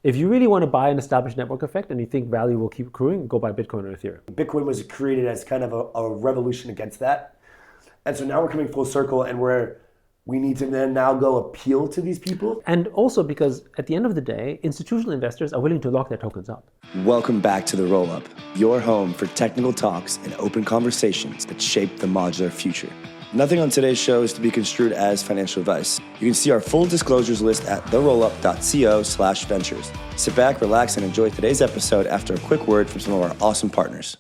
If you really want to buy an established network effect and you think value will keep accruing, go buy Bitcoin or Ethereum. Bitcoin was created as kind of a revolution against that. And so now we're coming full circle and we need to then now go appeal to these people. And also because at the end of the day, institutional investors are willing to lock their tokens up. Welcome back to The Roll-Up, your home for technical talks and open conversations that shape the modular future. Nothing on today's show is to be construed as financial advice. You can see our full disclosures list at therollup.co/ventures. Sit back, relax, and enjoy today's episode after a quick word from some of our awesome partners.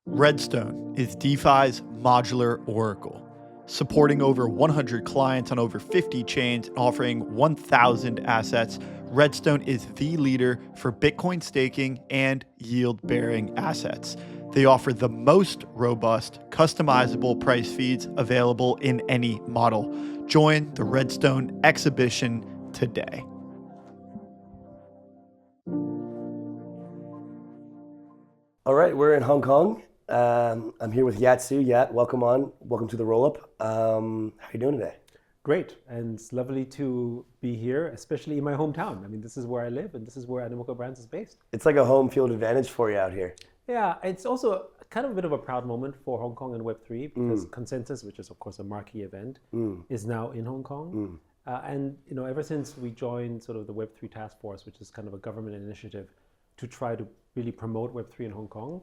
Redstone is DeFi's modular oracle, supporting over 100 clients on over 50 chains and offering 1,000 assets. Redstone is the leader for Bitcoin staking and yield-bearing assets. They offer the most robust, customizable price feeds available in any model. Join the Redstone exhibition today. All right, we're in Hong Kong. I'm here with Yat Siu. Yat, welcome on. Welcome to The Roll-Up. How are you doing today? Great, and it's lovely to be here, especially in my hometown. I mean, this is where I live, and this is where Animoca Brands is based. It's like a home field advantage for you out here. Yeah, it's also kind of a bit of a proud moment for Hong Kong and Web3 because Consensus, which is of course a marquee event, is now in Hong Kong. And ever since we joined sort of the Web3 task force, which is kind of a government initiative to try to really promote Web3 in Hong Kong,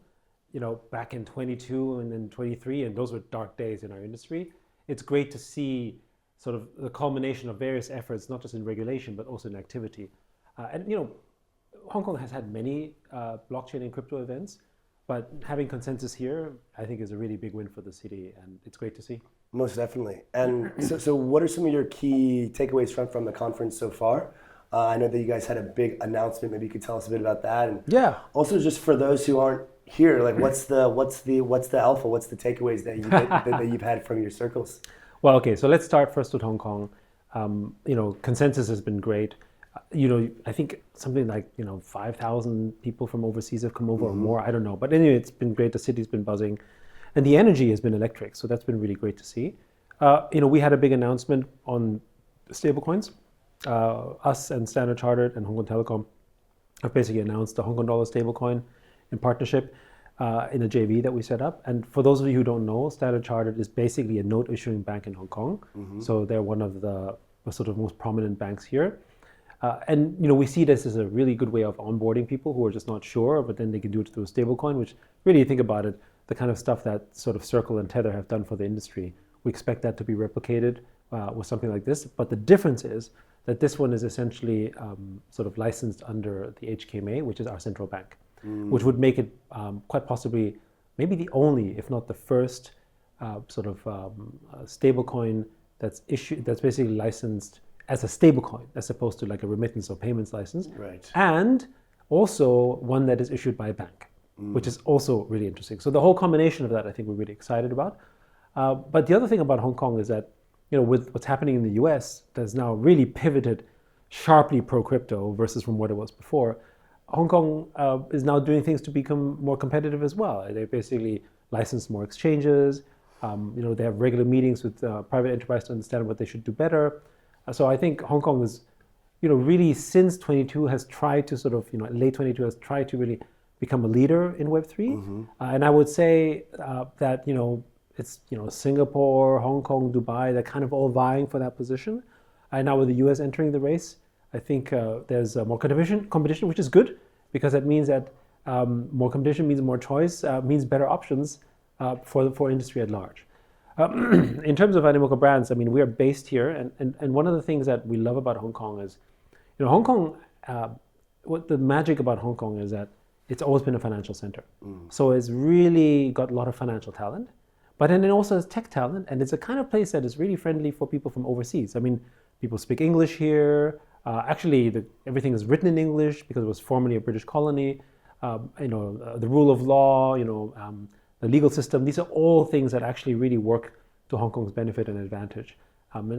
back in 22 and then 23, and those were dark days in our industry. It's great to see sort of the culmination of various efforts, not just in regulation, but also in activity. Hong Kong has had many blockchain and crypto events, but having Consensus here, I think, is a really big win for the city, and it's great to see. Most definitely. And so what are some of your key takeaways from the conference so far? I know that you guys had a big announcement. Maybe you could tell us a bit about that. And yeah. Also, just for those who aren't here, like what's the alpha? What's the takeaways that you've had from your circles? Well, okay. So let's start first with Hong Kong. Consensus has been great. I think something like 5,000 people from overseas have come over or more. I don't know, but anyway, it's been great. The city's been buzzing, and the energy has been electric. So that's been really great to see. We had a big announcement on stablecoins. Us and Standard Chartered and Hong Kong Telecom have basically announced the Hong Kong dollar stablecoin in partnership in a JV that we set up. And for those of you who don't know, Standard Chartered is basically a note issuing bank in Hong Kong. So they're one of the sort of most prominent banks here. And we see this as a really good way of onboarding people who are just not sure, but then they can do it through a stablecoin, which really, you think about it, the kind of stuff that sort of Circle and Tether have done for the industry. We expect that to be replicated with something like this. But the difference is that this one is essentially sort of licensed under the HKMA, which is our central bank, which would make it quite possibly maybe the only, if not the first, stablecoin that's basically licensed as a stablecoin, as opposed to like a remittance or payments license. Right. And also one that is issued by a bank, which is also really interesting. So the whole combination of that, I think we're really excited about. But the other thing about Hong Kong is that, with what's happening in the US, that's now really pivoted sharply pro-crypto versus from what it was before. Hong Kong is now doing things to become more competitive as well. They basically license more exchanges. They have regular meetings with private enterprise to understand what they should do better. So I think Hong Kong is, really since 22 has tried to sort of, late 22 has tried to really become a leader in Web3. And I would say that, it's, Singapore, Hong Kong, Dubai, they're kind of all vying for that position. And now with the US entering the race, I think there's more competition, which is good, because that means that more competition means more choice, means better options for industry at large. In terms of Animoca Brands, I mean, we are based here, and one of the things that we love about Hong Kong is, Hong Kong, what the magic about Hong Kong is that it's always been a financial center. So it's really got a lot of financial talent, but then it also has tech talent, and it's a kind of place that is really friendly for people from overseas. I mean, people speak English here. Actually, everything is written in English because it was formerly a British colony. The rule of law, the legal system, these are all things that actually really work to Hong Kong's benefit and advantage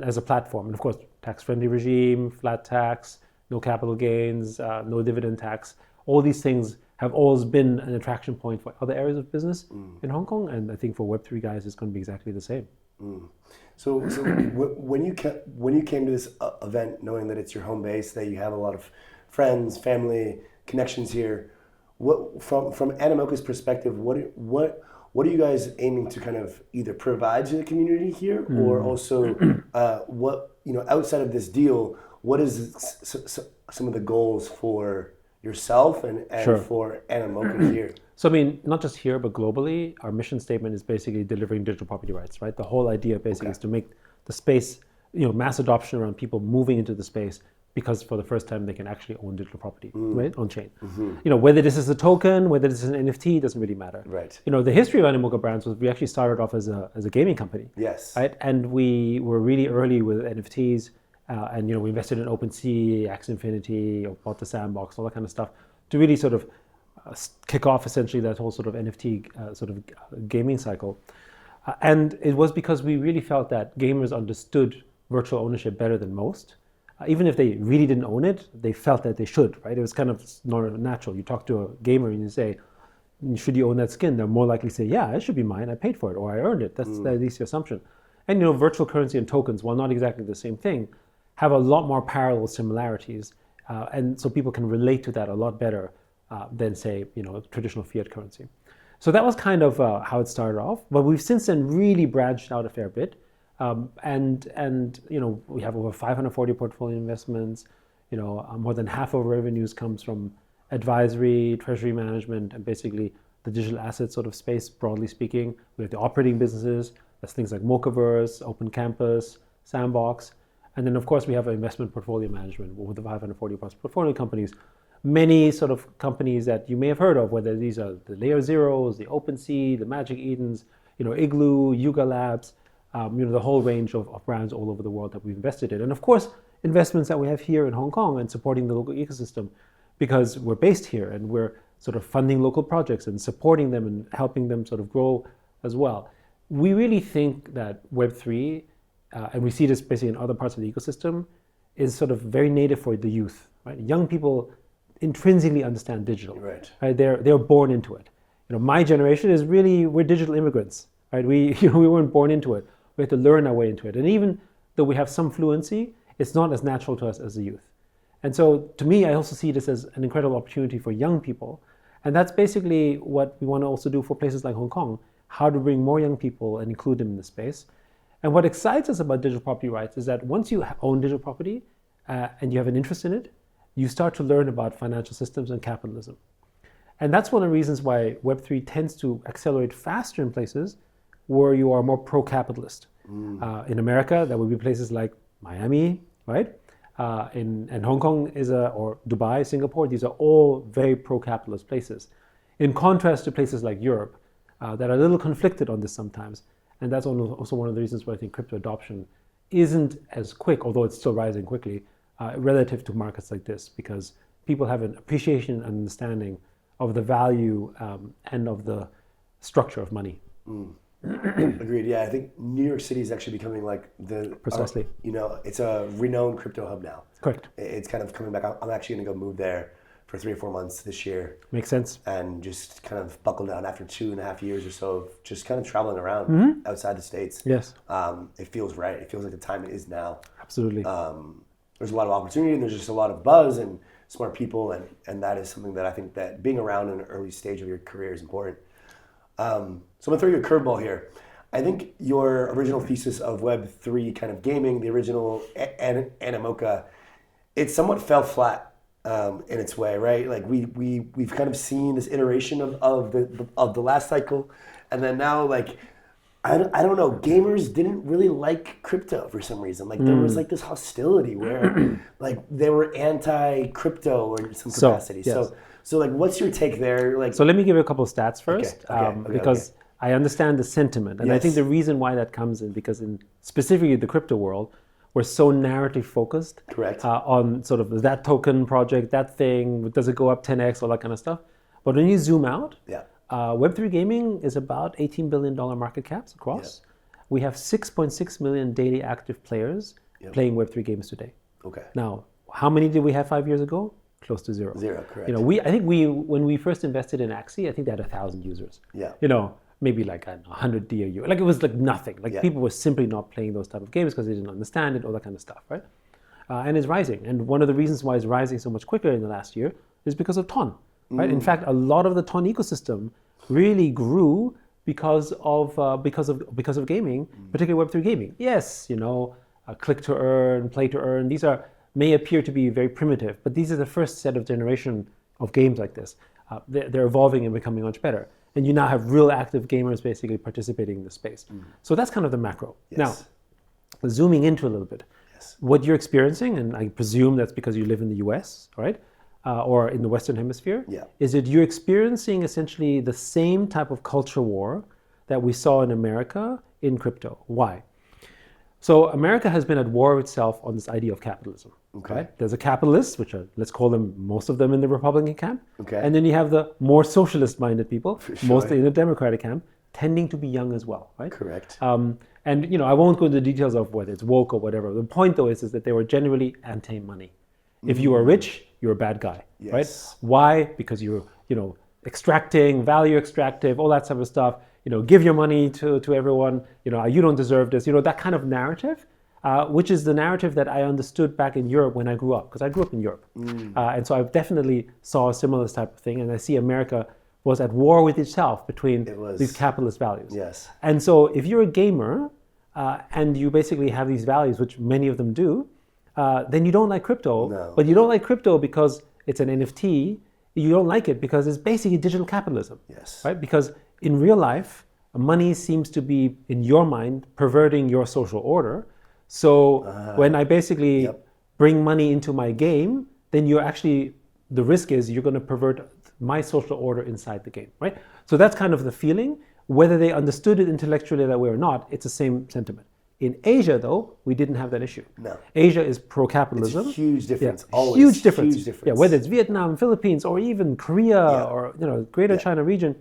as a platform. And of course, tax-friendly regime, flat tax, no capital gains, no dividend tax. All these things have always been an attraction point for other areas of business in Hong Kong. And I think for Web3 guys, it's going to be exactly the same. So when you came to this event, knowing that it's your home base, that you have a lot of friends, family, connections here. What from Animoca's perspective, what are you guys aiming to kind of either provide to the community here, or also what, outside of this deal, what is some of the goals for yourself and Sure. for Animoca here? So I mean, not just here, but globally, our mission statement is basically delivering digital property rights, right? The whole idea basically is to make the space, mass adoption around people moving into the space, because for the first time they can actually own digital property, right, on chain. Whether this is a token, whether this is an NFT, doesn't really matter. Right. The history of Animoca Brands was we actually started off as a gaming company. Yes. Right, and we were really early with NFTs, and we invested in OpenSea, Axie Infinity, or bought the Sandbox, all that kind of stuff, to really sort of kick off essentially that whole sort of NFT sort of gaming cycle. And it was because we really felt that gamers understood virtual ownership better than most. Even if they really didn't own it, they felt that they should, right? It was kind of natural. You talk to a gamer and you say, should you own that skin? They're more likely to say, yeah, it should be mine. I paid for it, or I earned it. That's at least the assumption. And virtual currency and tokens, while not exactly the same thing, have a lot more parallel similarities. And so people can relate to that a lot better than, say, traditional fiat currency. So that was kind of how it started off. But we've since then really branched out a fair bit. And we have over 540 portfolio investments. More than half of our revenues comes from advisory, treasury management, and basically the digital asset sort of space, broadly speaking. We have the operating businesses. That's things like Mochaverse, Open Campus, Sandbox. And then, of course, we have an investment portfolio management with the 540 plus portfolio companies. Many sort of companies that you may have heard of, whether these are the Layer Zeros, the OpenSea, the Magic Edens, Igloo, Yuga Labs, the whole range of brands all over the world that we've invested in. And of course, investments that we have here in Hong Kong and supporting the local ecosystem, because we're based here and we're sort of funding local projects and supporting them and helping them sort of grow as well. We really think that Web3, and we see this basically in other parts of the ecosystem, is sort of very native for the youth, right? Young people intrinsically understand digital. Right. They're born into it. My generation is really, we're digital immigrants, right? We weren't born into it. We have to learn our way into it. And even though we have some fluency, it's not as natural to us as a youth. And so to me, I also see this as an incredible opportunity for young people. And that's basically what we want to also do for places like Hong Kong, how to bring more young people and include them in the space. And what excites us about digital property rights is that once you own digital property and you have an interest in it, you start to learn about financial systems and capitalism. And that's one of the reasons why Web3 tends to accelerate faster in places where you are more pro-capitalist. In America, that would be places like Miami, right? And Hong Kong or Dubai, Singapore, these are all very pro-capitalist places. In contrast to places like Europe, that are a little conflicted on this sometimes. And that's also one of the reasons why I think crypto adoption isn't as quick, although it's still rising quickly, relative to markets like this, because people have an appreciation and understanding of the value and of the structure of money. Agreed. Yeah, I think New York City is actually becoming like Precisely. It's a renowned crypto hub now. Correct. It's kind of coming back. I'm actually going to go move there for 3 or 4 months this year. Makes sense. And just kind of buckle down after 2.5 years or so of just kind of traveling around outside the States. Yes. It feels right. It feels like the time is now. Absolutely. There's a lot of opportunity and there's just a lot of buzz and smart people, and that is something that I think that being around in an early stage of your career is important. So I'm gonna throw you a curveball here. I think your original thesis of Web3 kind of gaming, the original Animoca, it somewhat fell flat in its way, right? Like we've kind of seen this iteration of the last cycle, and then now like I don't know, gamers didn't really like crypto for some reason. Like there was like this hostility where like they were anti-crypto in some capacity. Yes. So like what's your take there? Like so let me give you a couple of stats first, because I understand the sentiment. And I think the reason why that comes in, because in specifically the crypto world, we're so narrative focused. Correct. On sort of that token project, that thing, does it go up 10x, all that kind of stuff. But when you zoom out, Web3 gaming is about $18 billion market caps across. We have 6.6 million daily active players playing Web3 games today. Okay. Now, how many did we have 5 years ago? Close to zero. Zero, correct. I think when we first invested in Axie, I think they had 1,000 users. Yeah. Maybe like 100 DAU. Like it was like nothing. Like people were simply not playing those type of games because they didn't understand it, all that kind of stuff, right? and is rising. And one of the reasons why it's rising so much quicker in the last year is because of Ton. Right? In fact, a lot of the Ton ecosystem really grew because of gaming, particularly Web3 gaming. Yes, click to earn, play to earn. These may appear to be very primitive, but these are the first set of generation of games like this. They're evolving and becoming much better. And you now have real active gamers basically participating in the space. So that's kind of the macro. Yes. Now, zooming into a little bit, Yes. what you're experiencing, and I presume that's because you live in the US, right? Or in the Western Hemisphere, Yeah. is that you're experiencing essentially the same type of culture war that we saw in America in crypto. Why? So America has been at war with itself on this idea of capitalism. Okay. Right? There's a capitalist, which are, let's call them, most of them in the Republican camp. Okay. And then you have the more socialist-minded people, sure. mostly in the Democratic camp, tending to be young as well, right? Correct. And I won't go into the details of whether it's woke or whatever. The point, though, is that they were generally anti-money. If you are rich, you're a bad guy, Yes. right? Why? Because you're, extracting, value extractive, all that type of stuff. Give your money to everyone. You don't deserve this. That kind of narrative, which is the narrative that I understood back in Europe when I grew up, because I grew up in Europe, and so I definitely saw a similar type of thing. And I see America was at war with itself between these capitalist values. Yes. And so if you're a gamer and you basically have these values, which many of them do, then you don't like crypto. No. But you don't like crypto because it's an NFT. You don't like it because it's basically digital capitalism. Yes. Right? Because in real life, money seems to be, in your mind, perverting your social order. So when I basically bring money into my game, then the risk is you're going to pervert my social order inside the game, right? So that's kind of the feeling. Whether they understood it intellectually that way or not, it's the same sentiment. In Asia, though, we didn't have that issue. No. Asia is pro-capitalism. It's a huge difference. Yeah, Always. huge difference. Huge difference. Yeah, whether it's Vietnam, Philippines, or even Korea or Greater China region,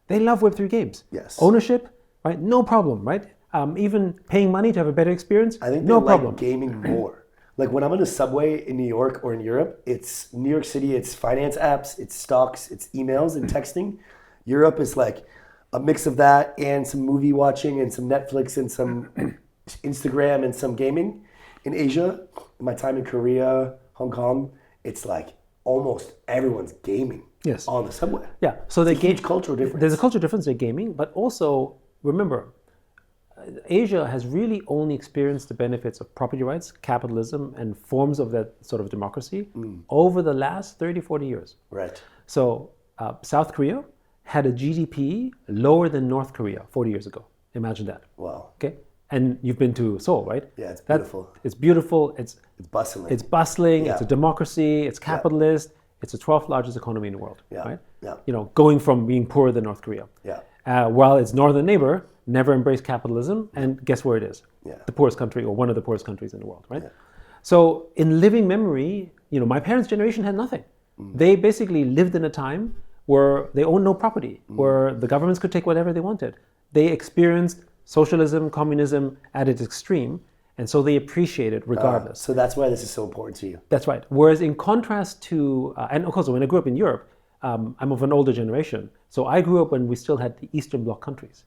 they love Web3 games. Yes. Ownership, right? No problem, right? Even paying money to have a better experience, I think no they problem. like gaming more. Like when I'm on a subway in New York or in Europe, it's New York City, it's finance apps, it's stocks, it's emails and texting. Europe is like a mix of that and some movie watching and some Netflix and some Instagram and some gaming. In Asia, in my time in Korea, Hong Kong, it's like almost everyone's gaming on the subway. Yeah, so It's a huge cultural difference. There's a cultural difference in gaming, but also remember, Asia has really only experienced the benefits of property rights, capitalism, and forms of that sort of democracy over the last 30, 40 years. Right. So South Korea had a GDP lower than North Korea 40 years ago. Imagine that. Wow. Okay. And you've been to Seoul, right? Yeah, it's beautiful. It's beautiful. It's bustling. It's bustling. Yeah. It's a democracy. It's capitalist. It's the 12th largest economy in the world. Yeah. Right? Yeah. Going from being poorer than North Korea. Yeah. While its northern neighbor never embraced capitalism, and guess where it is? Yeah. The poorest country, or one of the poorest countries in the world, right? Yeah. So in living memory, my parents' generation had nothing. They basically lived in a time where they owned no property, where the governments could take whatever they wanted. They experienced socialism, communism at its extreme, and so they appreciate it regardless. So that's why this is so important to you. That's right. Whereas in contrast to, and of course, when I grew up in Europe, I'm of an older generation. So I grew up when we still had the Eastern Bloc countries,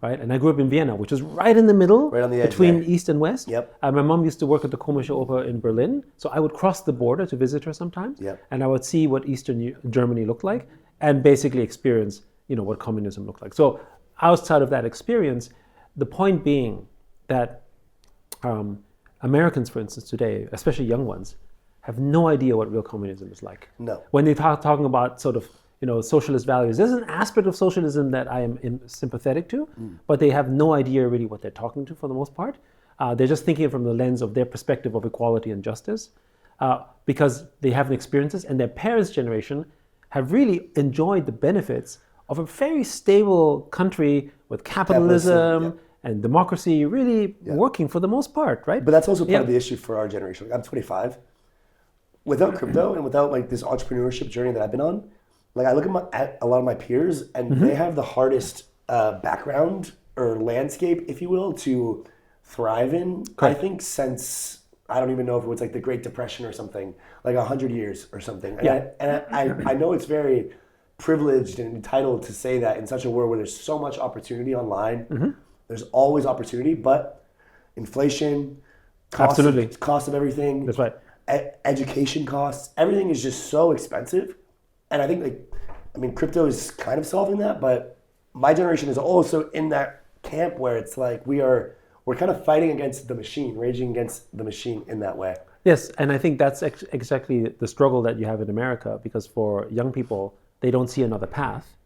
right? And I grew up in Vienna, which was right in the middle, Right on the edge between there. East and West. Yep. My mom used to work at the Komische Oper in Berlin. So I would cross the border to visit her sometimes. Yep. And I would see what Eastern Germany looked like and basically experience, what communism looked like. So outside of that experience, the point being that Americans, for instance, today, especially young ones, have no idea what real communism is like. No. When they talking about sort of socialist values, there's an aspect of socialism that I am sympathetic to, but they have no idea really what they're talking to for the most part. They're just thinking from the lens of their perspective of equality and justice, because they haven't experienced this, and their parents' generation have really enjoyed the benefits of a very stable country with capitalism and democracy really working for the most part, right? But that's also part of the issue for our generation. Like, I'm 25. Without crypto and without like this entrepreneurship journey that I've been on, like I look at a lot of my peers and they have the hardest background or landscape, if you will, to thrive in. Correct. I think since, I don't even know if it was like the Great Depression or something, like 100 years or something. And I know it's very privileged and entitled to say that in such a world where there's so much opportunity online. There's always opportunity, but inflation, cost of everything. That's right. education costs, everything is just so expensive. And I think crypto is kind of solving that, but my generation is also in that camp where it's like we're kind of fighting against the machine, raging against the machine in that way. Yes, and I think that's exactly the struggle that you have in America, because for young people, they don't see another path.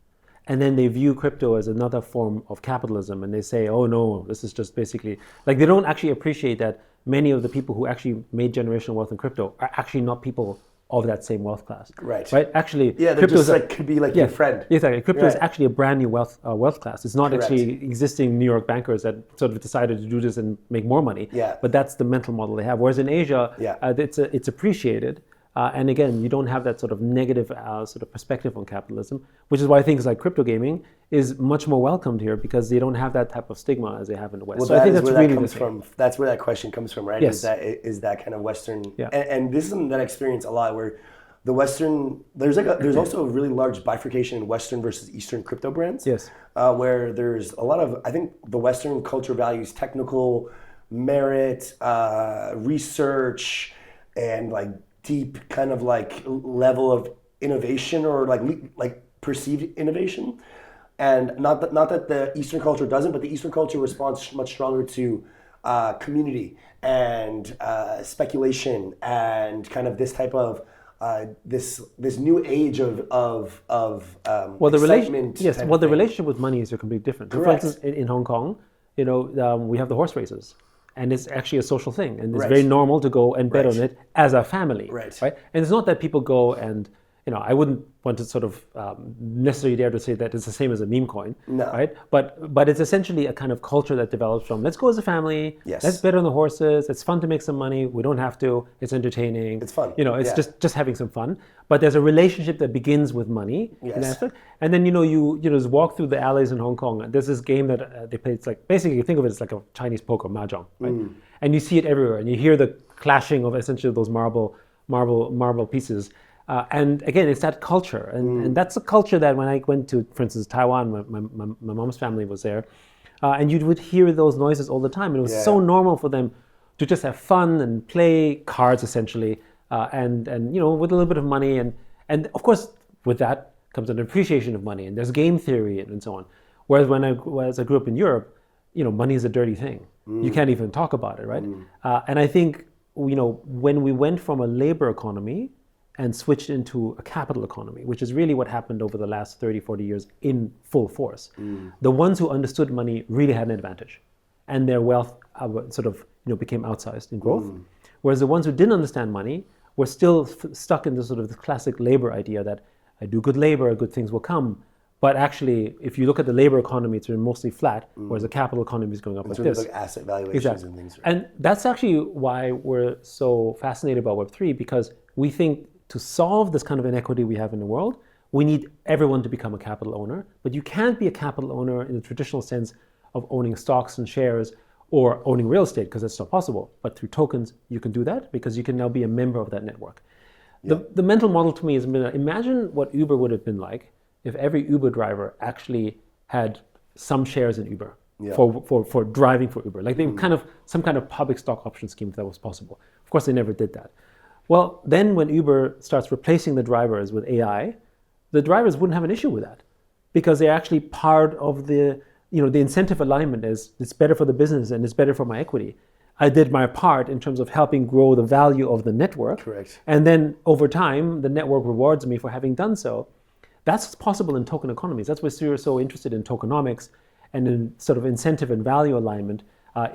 And then they view crypto as another form of capitalism, and they say, oh no, this is just basically, like, they don't actually appreciate that many of the people who actually made generational wealth in crypto are actually not people of that same wealth class. Right. Actually, yeah, they're just could be like your friend. Exactly. Crypto is Right. actually a brand new wealth class. It's not Correct. actually existing New York bankers that sort of decided to do this and make more money. Yeah. But that's the mental model they have. Whereas in Asia, it's appreciated. And again, you don't have that sort of negative sort of perspective on capitalism, which is why things like crypto gaming is much more welcomed here, because they don't have that type of stigma as they have in the West. Well, so I think that's where really that comes the from. That's where that question comes from, right? Yes. Is that kind of Western? Yeah. And this is something that I experience a lot, where the Western, there's also a really large bifurcation in Western versus Eastern crypto brands. Yes. Where there's a lot of, I think the Western culture values technical merit, research, and like deep kind of like level of innovation, or like perceived innovation. And not that the Eastern culture doesn't, but the Eastern culture responds much stronger to community and speculation and kind of this type of this new age of the excitement. the relationship with money is completely different. So for Correct. instance, in Hong Kong, we have the horse races, and it's actually a social thing, and it's Right. very normal to go and bet Right. on it as a family. Right. And it's not that people go and, I wouldn't want to sort of necessarily dare to say that it's the same as a meme coin. No. Right. But it's essentially a kind of culture that develops from, let's go as a family. Yes. Let's bet on the horses. It's fun to make some money. We don't have to. It's entertaining. It's fun. It's Yeah. just having some fun. But there's a relationship that begins with money. Yes. in that aspect. And then you just walk through the alleys in Hong Kong. There's this game that they play. It's like, basically, you think of it as like a Chinese poker, mahjong, right? And you see it everywhere, and you hear the clashing of essentially those marble pieces. And again, it's that culture, and that's a culture that when I went to, for instance, Taiwan, my mom's family was there, and you would hear those noises all the time, and it was so normal for them to just have fun and play cards essentially, and with a little bit of money, and of course with that comes an appreciation of money, and there's game theory and so on. Whereas as I grew up in Europe, money is a dirty thing. You can't even talk about it, right? And I think when we went from a labor economy and switched into a capital economy, which is really what happened over the last 30, 40 years in full force. The ones who understood money really had an advantage, and their wealth sort of became outsized in growth. Whereas the ones who didn't understand money were still stuck in the sort of the classic labor idea that I do good labor, good things will come. But actually, if you look at the labor economy, it's been mostly flat, whereas the capital economy is going up like this. Like asset valuations and things. Right? And that's actually why we're so fascinated about Web3, because we think to solve this kind of inequity we have in the world, we need everyone to become a capital owner. But you can't be a capital owner in the traditional sense of owning stocks and shares or owning real estate, because that's not possible. But through tokens, you can do that, because you can now be a member of that network. The mental model to me is, imagine what Uber would have been like if every Uber driver actually had some shares in Uber for driving for Uber. Like they some kind of public stock option scheme, if that was possible. Of course, they never did that. Well, then when Uber starts replacing the drivers with AI, the drivers wouldn't have an issue with that, because they're actually part of the incentive alignment is it's better for the business and it's better for my equity. I did my part in terms of helping grow the value of the network. Correct. And then over time, the network rewards me for having done so. That's possible in token economies. That's why we're so interested in tokenomics and in sort of incentive and value alignment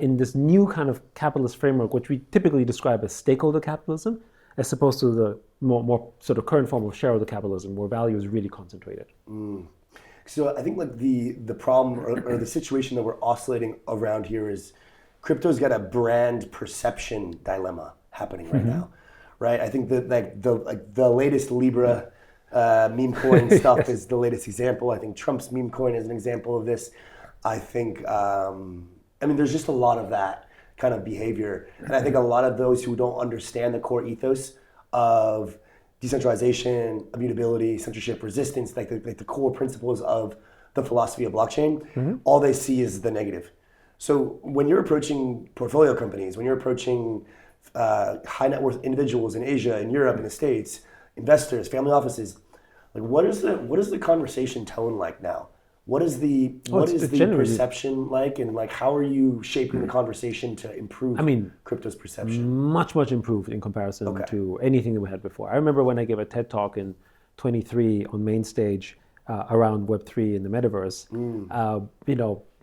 in this new kind of capitalist framework, which we typically describe as stakeholder capitalism, as opposed to the more sort of current form of shareholder capitalism, where value is really concentrated. So I think like the problem or the situation that we're oscillating around here is crypto's got a brand perception dilemma happening right now, right? I think that the latest Libra meme coin stuff is the latest example. I think Trump's meme coin is an example of this. I think there's just a lot of that kind of behavior, and I think a lot of those who don't understand the core ethos of decentralization, immutability, censorship, resistance, like the core principles of the philosophy of blockchain, all they see is the negative. So when you're approaching portfolio companies, when you're approaching high net worth individuals in Asia, in Europe, in the States, investors, family offices. Like, what is the conversation tone like now? What is the perception like, and like how are you shaping the conversation to improve crypto's perception? Much improved in comparison to anything that we had before. I remember when I gave a TED talk in 23 on main stage around Web3 in the metaverse.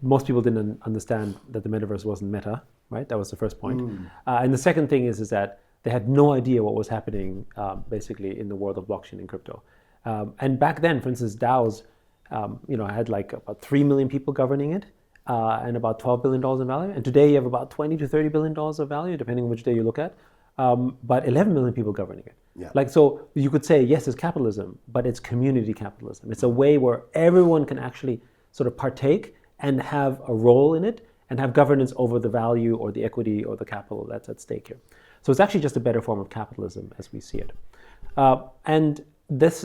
Most people didn't understand that the metaverse wasn't meta, right? That was the first point. And the second thing is that they had no idea what was happening basically in the world of blockchain and crypto. And back then, for instance, DAOs, I had like about 3 million people governing it and about $12 billion in value. And today you have about $20 to $30 billion of value, depending on which day you look at. But 11 million people governing it. Yeah. So you could say, yes, it's capitalism, but it's community capitalism. It's a way where everyone can actually sort of partake and have a role in it and have governance over the value or the equity or the capital that's at stake here. So it's actually just a better form of capitalism as we see it. And this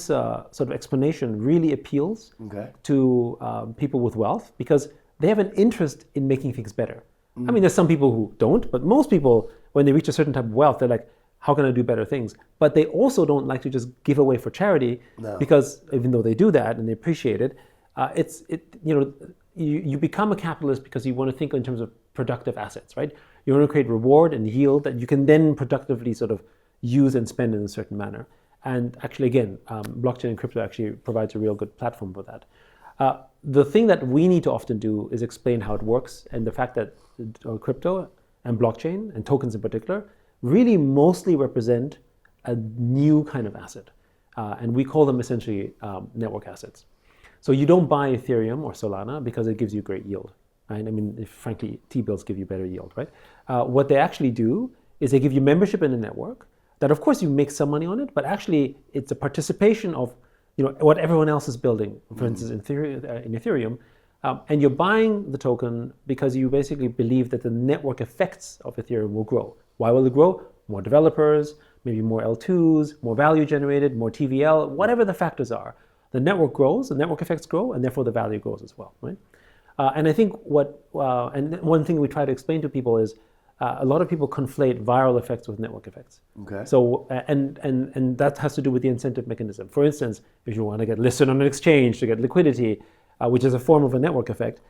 sort of explanation really appeals to people with wealth because they have an interest in making things better. I mean, there's some people who don't, but most people, when they reach a certain type of wealth, they're like, how can I do better things? But they also don't like to just give away for charity because even though they do that and they appreciate it, you become a capitalist because you want to think in terms of productive assets, right? You want to create reward and yield that you can then productively sort of use and spend in a certain manner. And actually, again, blockchain and crypto actually provides a real good platform for that. The thing that we need to often do is explain how it works, and the fact that crypto and blockchain and tokens in particular really mostly represent a new kind of asset. And we call them essentially network assets. So you don't buy Ethereum or Solana because it gives you great yield, right? I mean, frankly, T-bills give you better yield, right? What they actually do is they give you membership in the network that, of course, you make some money on it, but actually it's a participation of what everyone else is building, for instance, in Ethereum. And you're buying the token because you basically believe that the network effects of Ethereum will grow. Why will it grow? More developers, maybe more L2s, more value generated, more TVL, whatever the factors are. The network grows, the network effects grow, and therefore the value grows as well, right? And I think and one thing we try to explain to people is a lot of people conflate viral effects with network effects. Okay. So, and that has to do with the incentive mechanism. For instance, if you want to get listed on an exchange to get liquidity, which is a form of a network effect,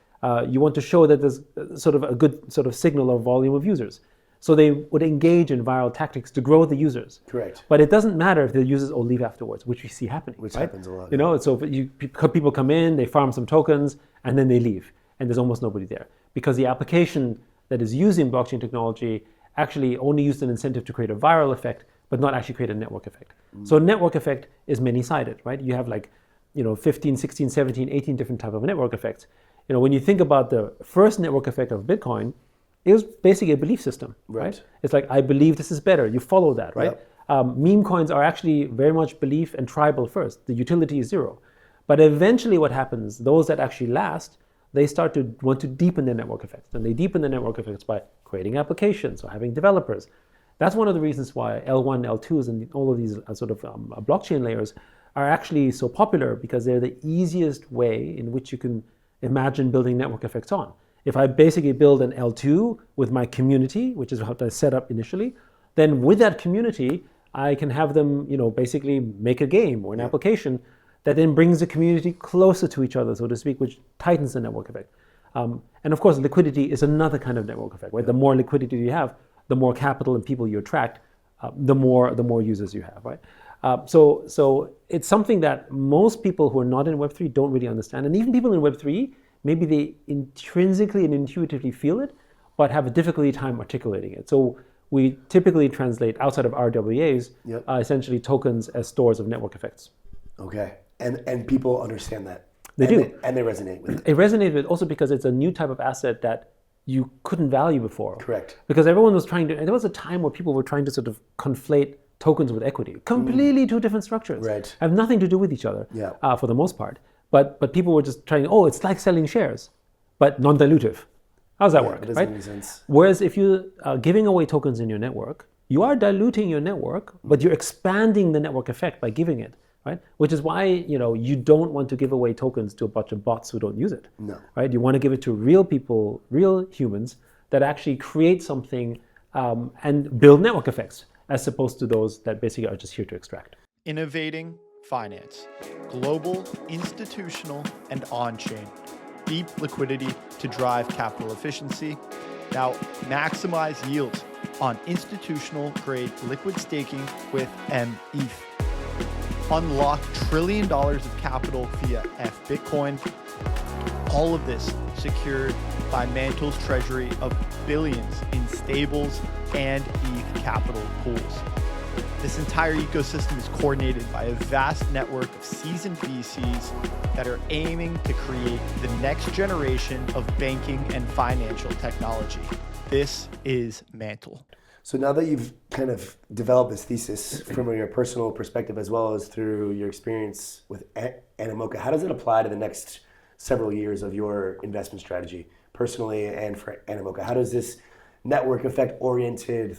you want to show that there's sort of a good sort of signal of volume of users. So they would engage in viral tactics to grow the users. Correct. But it doesn't matter if the users all leave afterwards, which we see happening. Which right? happens a lot. So people come in, they farm some tokens, and then they leave. And there's almost nobody there. Because the application that is using blockchain technology actually only used an incentive to create a viral effect, but not actually create a network effect. So a network effect is many-sided, right? You have 15, 16, 17, 18 different types of network effects. When you think about the first network effect of Bitcoin, it was basically a belief system, right? It's like, I believe this is better. You follow that, right? Yep. Meme coins are actually very much belief and tribal first. The utility is zero. But eventually what happens, those that actually last, they start to want to deepen their network effects. And they deepen the network effects by creating applications or having developers. That's one of the reasons why L1, L2s, and all of these blockchain layers are actually so popular, because they're the easiest way in which you can imagine building network effects on. If I basically build an L2 with my community, which is what I set up initially, then with that community, I can have them, basically make a game or an application that then brings the community closer to each other, so to speak, which tightens the network effect. And of course, liquidity is another kind of network effect, right? The more liquidity you have, the more capital and people you attract, the more users you have, right? So it's something that most people who are not in Web3 don't really understand. And even people in Web3, maybe they intrinsically and intuitively feel it, but have a difficulty time articulating it. So we typically translate, outside of RWAs, essentially tokens as stores of network effects. Okay, and people understand that. They do. And they resonate with it. It resonates with it also because it's a new type of asset that you couldn't value before. Correct. Because everyone was trying to, and there was a time where people were trying to sort of conflate tokens with equity. Completely two different structures. Right. Have nothing to do with each other, for the most part. But people were just trying, it's like selling shares, but non-dilutive. How does that work, it doesn't right? make sense. Whereas if you are giving away tokens in your network, you are diluting your network, but you're expanding the network effect by giving it, right? Which is why, you don't want to give away tokens to a bunch of bots who don't use it. No. Right? You want to give it to real people, real humans that actually create something and build network effects, as opposed to those that basically are just here to extract. Innovating finance, global, institutional, and on-chain. Deep liquidity to drive capital efficiency. Now maximize yields on institutional-grade liquid staking with METH. Unlock $1 trillion of capital via Bitcoin. All of this secured by Mantle's treasury of billions in stables and ETH capital pools. This entire ecosystem is coordinated by a vast network of seasoned VCs that are aiming to create the next generation of banking and financial technology. This is Mantle. So now that you've kind of developed this thesis from your personal perspective as well as through your experience with Animoca, how does it apply to the next several years of your investment strategy, personally and for Animoca? How does this network effect oriented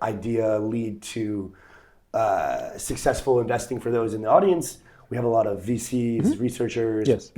idea lead to successful investing for those in the audience? We have a lot of VCs, researchers, Yes.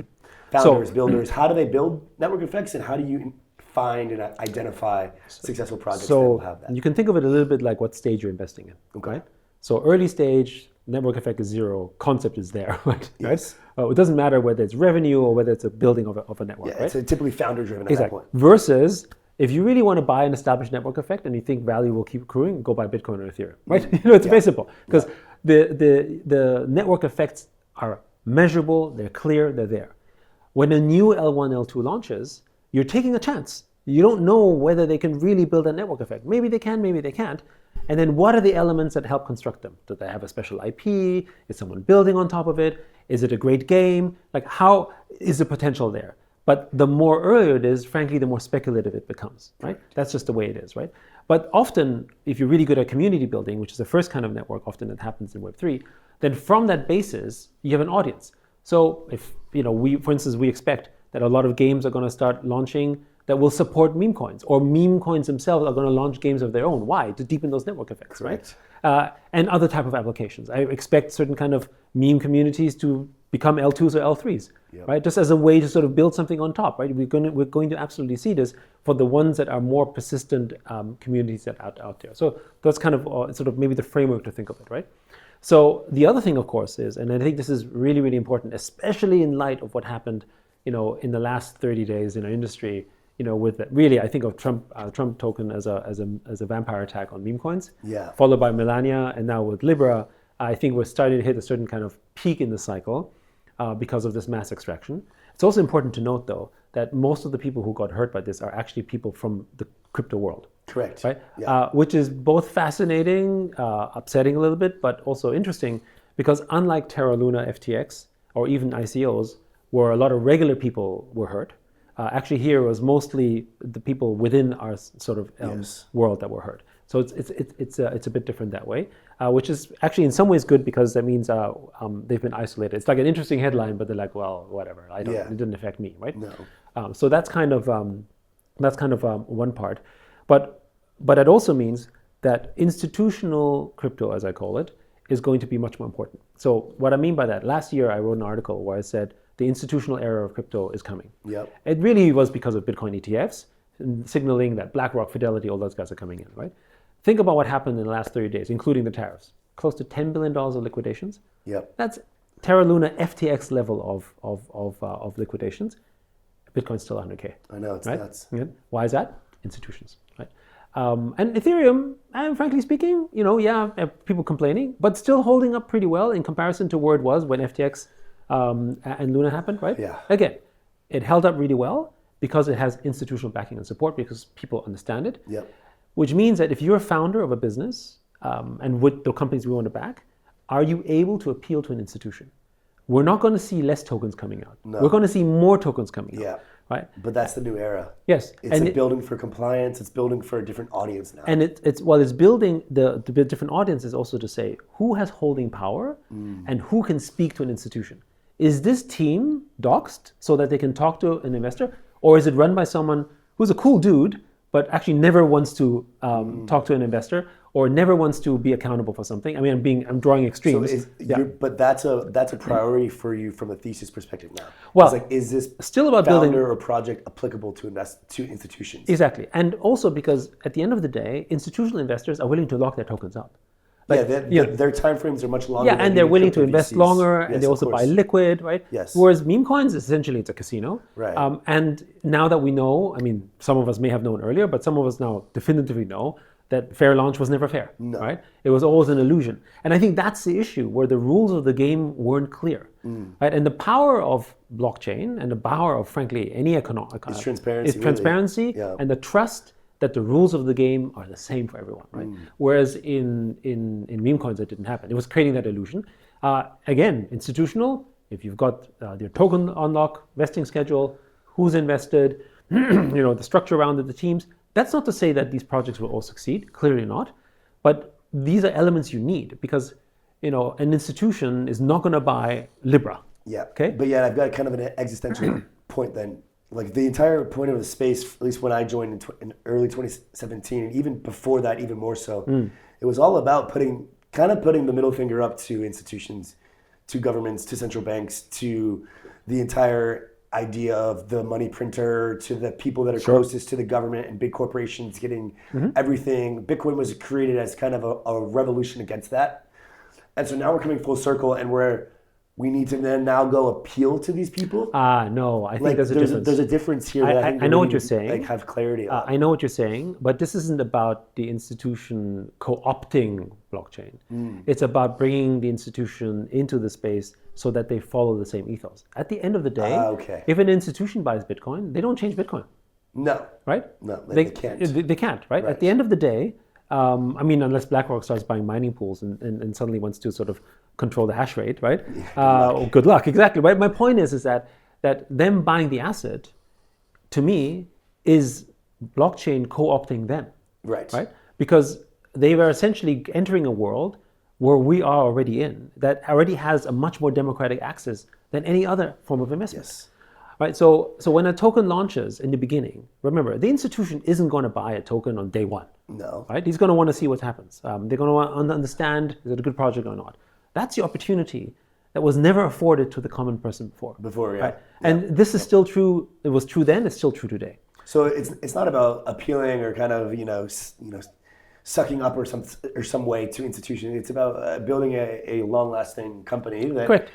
founders, builders. How do they build network effects, and how do you find and identify successful projects that will have that? You can think of it a little bit like what stage you're investing in. Okay. Right? So early stage, network effect is zero, concept is there. Right? Yes. It doesn't matter whether it's revenue or whether it's a building of a network. Yeah, right? it's typically founder driven at that point. Versus if you really want to buy an established network effect and you think value will keep accruing, go buy Bitcoin or Ethereum, right? It's very simple because the network effects are measurable, they're clear, they're there. When a new L1, L2 launches, you're taking a chance. You don't know whether they can really build a network effect. Maybe they can, maybe they can't. And then what are the elements that help construct them? Do they have a special IP? Is someone building on top of it? Is it a great game? Like, how is the potential there? But the more earlier it is, frankly, the more speculative it becomes, right? That's just the way it is, right? But often, if you're really good at community building, which is the first kind of network often that happens in Web3, then from that basis, you have an audience. So if, for instance, we expect that a lot of games are going to start launching that will support meme coins, or meme coins themselves are going to launch games of their own. Why? To deepen those network effects, right? And other type of applications. I expect certain kind of meme communities to become L2s or L3s, right? Just as a way to sort of build something on top, right? We're going to absolutely see this for the ones that are more persistent communities that are out there. So that's kind of sort of maybe the framework to think of it, right? So the other thing, of course, is, and I think this is really, really important, especially in light of what happened, in the last 30 days in our industry, with really, I think of Trump token as a vampire attack on meme coins, followed by Melania, and now with Libra, I think we're starting to hit a certain kind of peak in the cycle because of this mass extraction. It's also important to note, though, that most of the people who got hurt by this are actually people from the crypto world. Correct. Right? Yeah. Which is both fascinating, upsetting a little bit, but also interesting, because unlike Terra Luna, FTX, or even ICOs, where a lot of regular people were hurt, actually here it was mostly the people within our sort of world that were hurt. So it's a bit different that way, which is actually in some ways good, because that means they've been isolated. It's like an interesting headline, but they're like, well, whatever. It didn't affect me, right? No. So that's kind of one part, but it also means that institutional crypto, as I call it, is going to be much more important. So what I mean by that, last year I wrote an article where I said the institutional era of crypto is coming. Yep. It really was because of Bitcoin ETFs, signaling that BlackRock, Fidelity, all those guys are coming in, right? Think about what happened in the last 30 days, including the tariffs. Close to $10 billion of liquidations. Yep. That's Terra Luna FTX level of liquidations. Bitcoin's still 100K. I know, it's right? nuts. Yeah. Why is that? Institutions, right? And Ethereum, frankly speaking, people complaining, but still holding up pretty well in comparison to where it was when FTX and Luna happened, right? Yeah. Again, it held up really well because it has institutional backing and support, because people understand it. Yep. Which means that if you're a founder of a business, and with the companies we want to back, are you able to appeal to an institution? We're not going to see less tokens coming out. No. We're going to see more tokens coming Yeah. out. Right? But that's the new era. Yes. It's building for compliance. It's building for a different audience now. And it's building the different audiences also to say who has holding power and who can speak to an institution. Is this team doxed so that they can talk to an investor, or is it run by someone who's a cool dude but actually never wants to talk to an investor, or never wants to be accountable for something. I mean, I'm drawing extremes. But that's a priority for you from a thesis perspective now. Well, it's like, is this still about founder building or project applicable to institutions? Exactly, and also because at the end of the day, institutional investors are willing to lock their tokens up. Their time frames are much longer. Yeah, and they're willing to invest VCs. longer, Yes, and they also buy liquid, right? Yes. Whereas meme coins, essentially, it's a casino. Right. And now that we know, I mean, some of us may have known earlier, but some of us now definitively know that fair launch was never fair, right? It was always an illusion. And I think that's the issue, where the rules of the game weren't clear, right? And the power of blockchain and the power of, frankly, any economic is transparency. Is transparency and the trust that the rules of the game are the same for everyone, right? Whereas in meme coins, that didn't happen. It was creating that illusion. Again, institutional, if you've got your token unlock, vesting schedule, who's invested, the structure around it, the teams, that's not to say that these projects will all succeed, clearly not. But these are elements you need because, an institution is not going to buy Libra. Yeah. Okay. But yeah, I've got kind of an existential point then. Like the entire point of the space, at least when I joined in early 2017, and even before that, even more so, it was all about putting the middle finger up to institutions, to governments, to central banks, to the entire idea of the money printer, to the people that are closest to the government and big corporations getting everything. Bitcoin was created as kind of a revolution against that. And so now we're coming full circle, and we need to then now go appeal to these people? No, I think there's a difference. There's a difference here that I think I know what you're saying. Have clarity on. I know what you're saying, but this isn't about the institution co-opting blockchain. It's about bringing the institution into the space so that they follow the same ethos. At the end of the day, if an institution buys Bitcoin, they don't change Bitcoin. No. Right? No, they can't. They can't, right? At the end of the day, unless BlackRock starts buying mining pools and suddenly wants to sort of control the hash rate, right? Good luck, exactly, right? My point is that them buying the asset, to me, is blockchain co-opting them, right? Because they were essentially entering a world where we are already in, that already has a much more democratic access than any other form of investment. Yes. Right, so when a token launches in the beginning, remember, the institution isn't going to buy a token on day one. No. Right? He's going to want to see what happens. They're going to want to understand, is it a good project or not? That's the opportunity that was never afforded to the common person before. Right? And this is still true. It was true then, it's still true today. So it's not about appealing or kind of, sucking up or some way to institutions. It's about building a long-lasting company that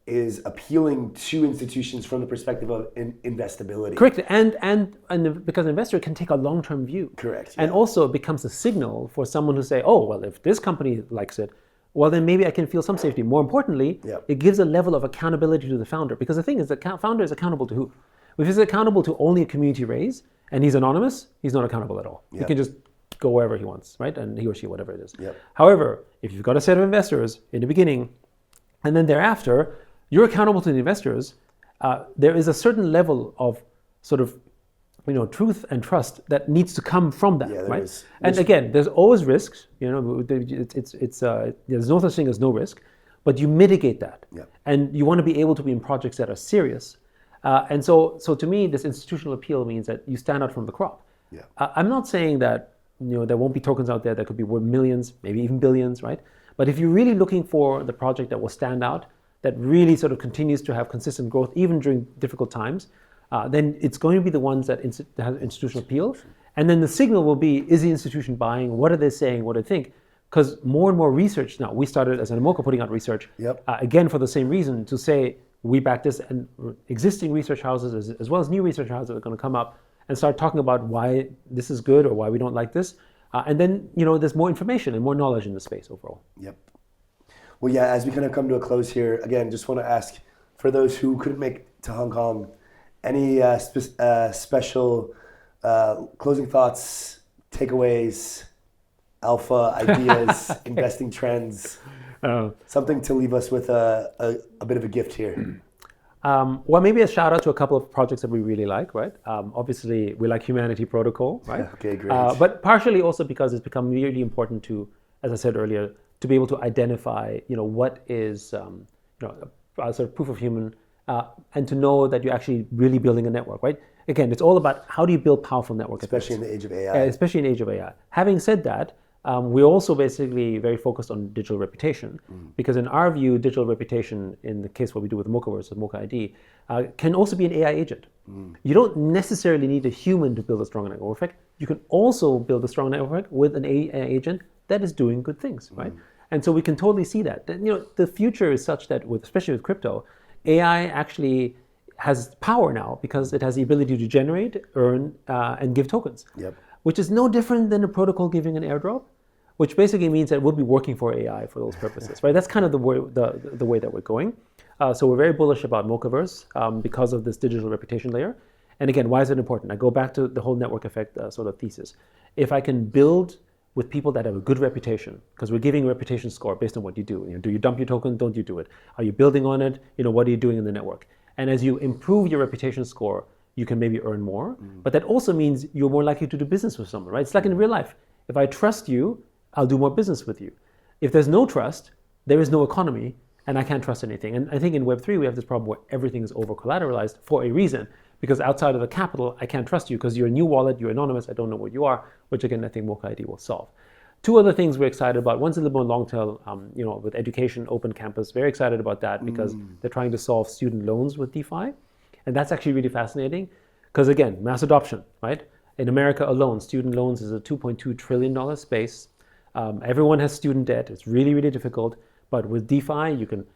is appealing to institutions from the perspective of investability. Correct, and because an investor can take a long-term view. Correct. And also it becomes a signal for someone to say, oh, well, if this company likes it, well, then maybe I can feel some safety. More importantly, it gives a level of accountability to the founder. Because the thing is, the founder is accountable to who? If he's accountable to only a community raise, and he's anonymous, he's not accountable at all. He can just go wherever he wants, right? And he or she, whatever it is. However, if you've got a set of investors in the beginning, and then thereafter, you're accountable to the investors, there is a certain level of sort of, truth and trust that needs to come from that, right? And again, there's always risks. There's no such thing as no risk, but you mitigate that, and you want to be able to be in projects that are serious. And so to me, this institutional appeal means that you stand out from the crop. I'm not saying that there won't be tokens out there that could be worth millions, maybe even billions, right? But if you're really looking for the project that will stand out, that really sort of continues to have consistent growth even during difficult times, then it's going to be the ones that have institutional appeal. And then the signal will be, is the institution buying? What are they saying? What do they think? Because more and more research now, we started as Animoca putting out research, again for the same reason, to say we back this, and existing research houses as well as new research houses are going to come up and start talking about why this is good or why we don't like this. And then, there's more information and more knowledge in the space overall. Well, as we kind of come to a close here, again, just want to ask, for those who couldn't make it to Hong Kong, any special closing thoughts, takeaways, alpha ideas, investing trends, something to leave us with a bit of a gift here? Well, maybe a shout out to a couple of projects that we really like, right? Obviously, we like Humanity Protocol, right? Okay, great. But partially also because it's become really important to, as I said earlier, to be able to identify, what is, a sort of proof of human, and to know that you're actually really building a network, right? Again, it's all about how do you build powerful network, especially in the age of AI. Especially in the age of AI. Having said that, we're also basically very focused on digital reputation, because in our view, digital reputation, in the case what we do with Mochaverse, with Mocha ID, can also be an AI agent. You don't necessarily need a human to build a strong network effect. You can also build a strong network effect with an AI agent that is doing good things, right? And so we can totally see that. The future is such that, especially with crypto, AI actually has power now because it has the ability to generate, earn, and give tokens. Which is no different than a protocol giving an airdrop, which basically means that we'll be working for AI for those purposes, right? That's kind of the way that we're going. So we're very bullish about Mochaverse because of this digital reputation layer. And again, why is it important? I go back to the whole network effect sort of thesis. If I can build with people that have a good reputation, because we're giving a reputation score based on what you do. Do you dump your token? Don't you do it? Are you building on it? What are you doing in the network? And as you improve your reputation score, you can maybe earn more, but that also means you're more likely to do business with someone, right? It's like in real life. If I trust you, I'll do more business with you. If there's no trust, there is no economy, and I can't trust anything. And I think in Web3, we have this problem where everything is over-collateralized for a reason, because outside of the capital, I can't trust you because you're a new wallet, you're anonymous, I don't know what you are, which again, I think Mocha ID will solve. Two other things we're excited about. One's a little more long-term, with education, open campus, very excited about that because they're trying to solve student loans with DeFi. And that's actually really fascinating because, again, mass adoption, right? In America alone, student loans is a $2.2 trillion space. Everyone has student debt. It's really, really difficult. But with DeFi, you can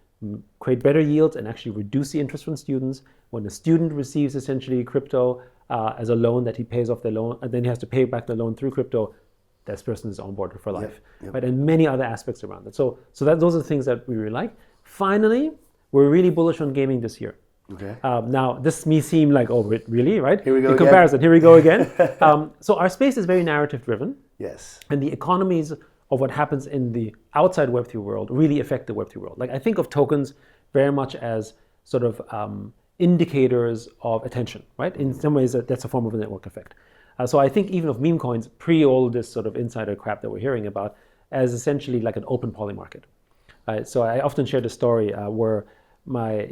create better yields and actually reduce the interest from students. When a student receives essentially crypto as a loan that he pays off the loan, and then he has to pay back the loan through crypto, this person is onboarded for life, right? And many other aspects around it. So those are the things that we really like. Finally, we're really bullish on gaming this year. Okay. Now, this may seem like, oh, really, right? Here we go in comparison, here we go again. So our space is very narrative driven. Yes. And the economies of what happens in the outside Web3 world really affect the Web3 world. Like, I think of tokens very much as sort of indicators of attention, right? In some ways, that's a form of a network effect. So I think even of meme coins, pre all this sort of insider crap that we're hearing about, as essentially like an open poly market. So I often share the story where I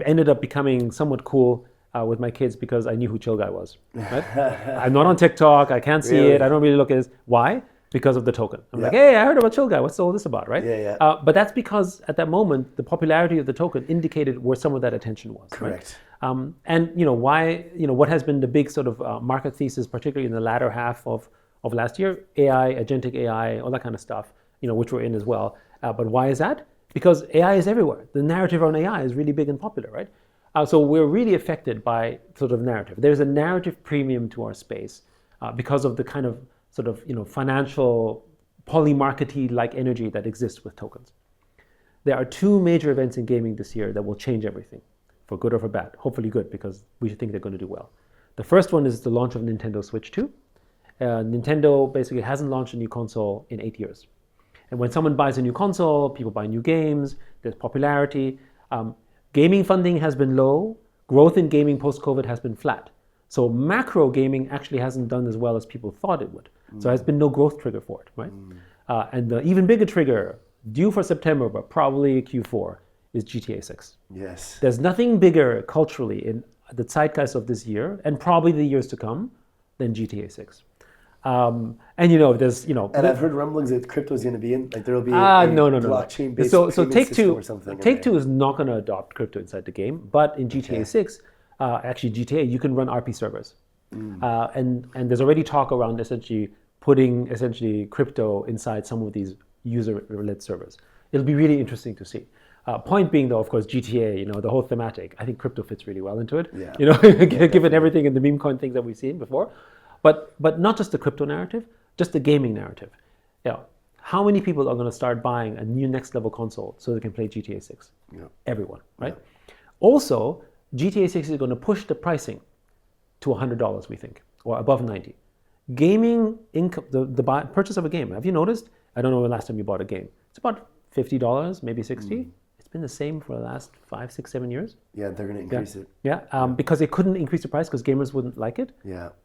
ended up becoming somewhat cool with my kids because I knew who Chill Guy was. Right? I'm not on TikTok. I can't see it. I don't really look at it. Why? Because of the token. I'm like, hey, I heard about Chill Guy. What's all this about, right? But that's because at that moment, the popularity of the token indicated where some of that attention was. Correct. Right? And why? What has been the big sort of market thesis, particularly in the latter half of last year? AI, agentic AI, all that kind of stuff. Which we're in as well. But why is that? Because AI is everywhere. The narrative on AI is really big and popular, right? So we're really affected by sort of narrative. There's a narrative premium to our space because of the kind of sort of financial polymarkety-like energy that exists with tokens. There are two major events in gaming this year that will change everything, for good or for bad. Hopefully good, because we think they're going to do well. The first one is the launch of Nintendo Switch 2. Nintendo basically hasn't launched a new console in 8 years. And when someone buys a new console, people buy new games, there's popularity. Gaming funding has been low. Growth in gaming post-COVID has been flat. So macro gaming actually hasn't done as well as people thought it would. So there's been no growth trigger for it, right? And the even bigger trigger, due for September, but probably Q4, is GTA 6. Yes. There's nothing bigger culturally in the zeitgeist of this year, and probably the years to come, than GTA 6. And there's And I've heard rumblings that crypto is going to be in, like there'll be no. blockchain-based So payment Take system Two, or something. Take Two is not going to adopt crypto inside the game, but in GTA 6, actually GTA, you can run RP servers, and there's already talk around essentially putting crypto inside some of these user-led servers. It'll be really interesting to see. Point being, though, of course, GTA, the whole thematic, I think crypto fits really well into it. Given everything in the meme coin things that we've seen before. But not just the crypto narrative, just the gaming narrative. How many people are going to start buying a new next level console so they can play GTA 6? Everyone, right? Also, GTA 6 is going to push the pricing to $100, we think, or above 90. Gaming income, the purchase of a game. Have you noticed? I don't know when the last time you bought a game. It's about $50, maybe $60. It's been the same for the last 5, 6, 7 years. Yeah, they're going to increase it. Because they couldn't increase the price because gamers wouldn't like it.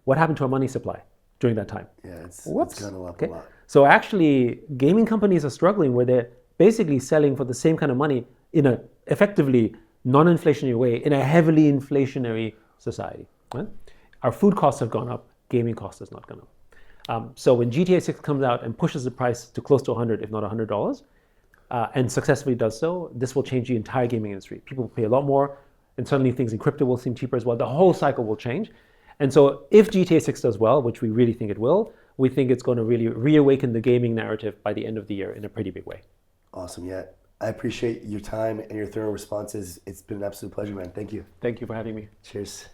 What happened to our money supply during that time? It's gone up a lot. So actually, gaming companies are struggling where they're basically selling for the same kind of money in a effectively non-inflationary way in a heavily inflationary society. Right? Our food costs have gone up. Gaming costs has not gone So when GTA 6 comes out and pushes the price to close to 100, if not $100, and successfully does so, this will change the entire gaming industry. People will pay a lot more, and suddenly things in crypto will seem cheaper as well. The whole cycle will change. And so if GTA 6 does well, which we really think it will, we think it's going to really reawaken the gaming narrative by the end of the year in a pretty big way. Awesome, Yat. I appreciate your time and your thorough responses. It's been an absolute pleasure, man. Thank you. Thank you for having me. Cheers.